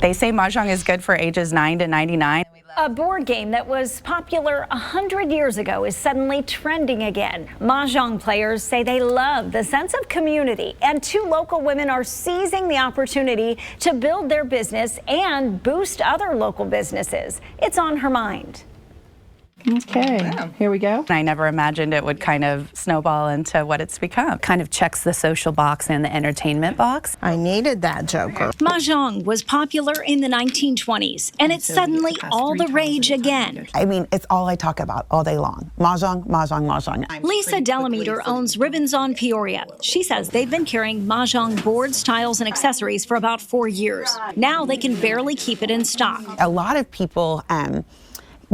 They say Mahjong is good for ages 9 to 99. A board game that was popular 100 years ago is suddenly trending again. Mahjong players say they love the sense of community, and 2 local women are seizing the opportunity to build their business and boost other local businesses. It's on Her Mind. Okay, here we go. I never imagined it would kind of snowball into what it's become. Kind of checks the social box and the entertainment box. I needed that joker. Mahjong was popular in the 1920s, and it's suddenly all the rage again. I mean, it's all I talk about all day long. Mahjong, Mahjong, Mahjong. Lisa Delameter owns Ribbons on Peoria. She says they've been carrying Mahjong boards, tiles, and accessories for about 4 years. Now they can barely keep it in stock. A lot of people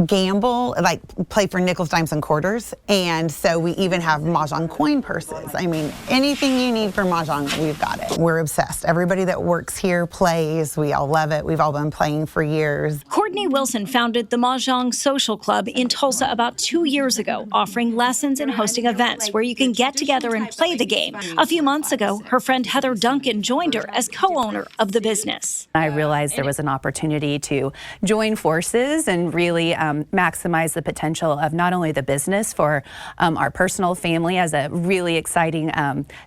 gamble, like play for nickels, dimes, and quarters, and so we even have Mahjong coin purses. I mean, anything you need for Mahjong, we've got it. We're obsessed. Everybody that works here plays. We all love it. We've all been playing for years. Courtney Wilson founded the Mahjong Social Club in Tulsa about 2 years ago, offering lessons and hosting events where you can get together and play the game. A few months ago, her friend Heather Duncan joined her as co-owner of the business. I realized there was an opportunity to join forces and really maximize the potential of not only the business for our personal family as a really exciting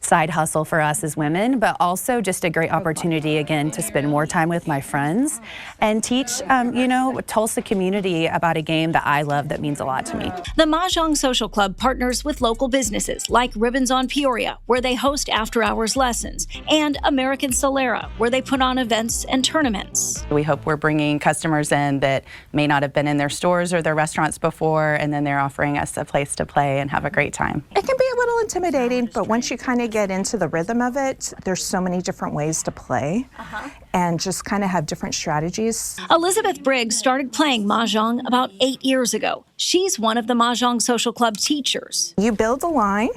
side hustle for us as women, but also just a great opportunity again to spend more time with my friends and teach, Tulsa community about a game that I love that means a lot to me. The Mahjong Social Club partners with local businesses like Ribbons on Peoria, where they host after-hours lessons, and American Solera, where they put on events and tournaments. We hope we're bringing customers in that may not have been in their stores or their restaurants before, and then they're offering us a place to play and have a great time. It can be a little intimidating, but once you kind of get into the rhythm of it, there's so many different ways to play and just kind of have different strategies. Elizabeth Briggs started playing Mahjong about 8 years ago. She's one of the Mahjong Social Club teachers. You build a line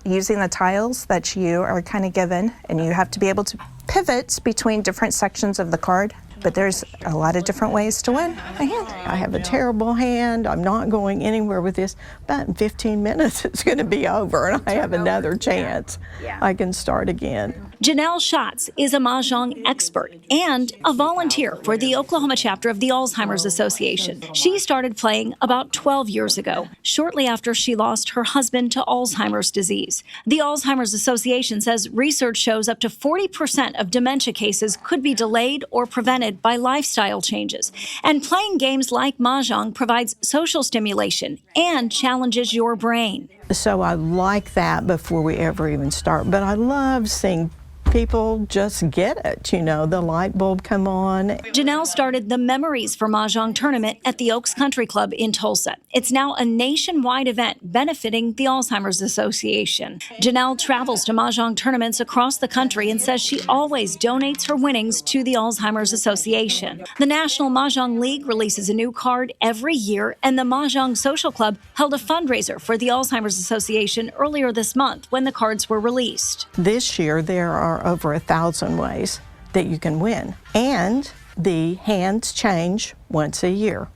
using the tiles that you are kind of given, and you have to be able to pivot between different sections of the card. But there's a lot of different ways to win a hand. I have a terrible hand. I'm not going anywhere with this. About in 15 minutes, it's going to be over, and I have another chance. I can start again. Janelle Schatz is a Mahjong expert and a volunteer for the Oklahoma chapter of the Alzheimer's Association. She started playing about 12 years ago, shortly after she lost her husband to Alzheimer's disease. The Alzheimer's Association says research shows up to 40% of dementia cases could be delayed or prevented by lifestyle changes. And playing games like Mahjong provides social stimulation and challenges your brain. So I like that before we ever even start. But I love seeing people just get it, the light bulb come on. Janelle started the Memories for Mahjong tournament at the Oaks Country Club in Tulsa. It's now a nationwide event benefiting the Alzheimer's Association. Janelle travels to Mahjong tournaments across the country and says she always donates her winnings to the Alzheimer's Association. The National Mahjong League releases a new card every year, and the Mahjong Social Club held a fundraiser for the Alzheimer's Association earlier this month when the cards were released. This year, there are over 1,000 ways that you can win. And the hands change once a year.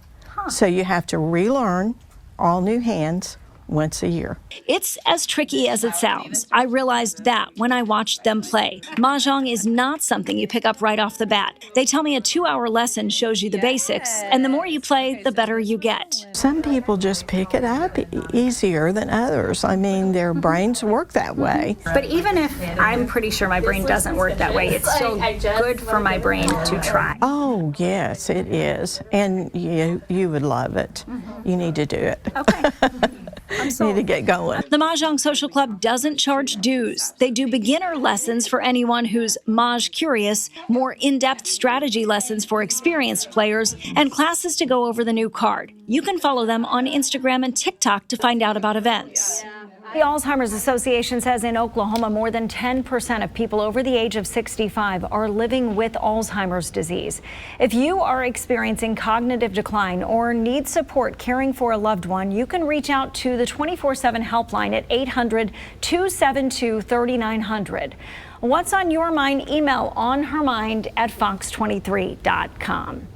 So you have to relearn all new hands once a year. It's as tricky as it sounds. I realized that when I watched them play. Mahjong is not something you pick up right off the bat. They tell me a 2-hour lesson shows you the basics, and the more you play, the better you get. Some people just pick it up easier than others. I mean, their brains work that way. But even if I'm pretty sure my brain doesn't work that way, it's still good for my brain to try. Oh, yes, it is. And you would love it. You need to do it. Okay. You need to get going. The Mahjong Social Club doesn't charge dues. They do beginner lessons for anyone who's Maj curious, more in-depth strategy lessons for experienced players, and classes to go over the new card. You can follow them on Instagram and TikTok to find out about events. The Alzheimer's Association says in Oklahoma, more than 10% of people over the age of 65 are living with Alzheimer's disease. If you are experiencing cognitive decline or need support caring for a loved one, you can reach out to the 24/7 helpline at 800-272-3900. What's on your mind? Email onhermind@fox23.com.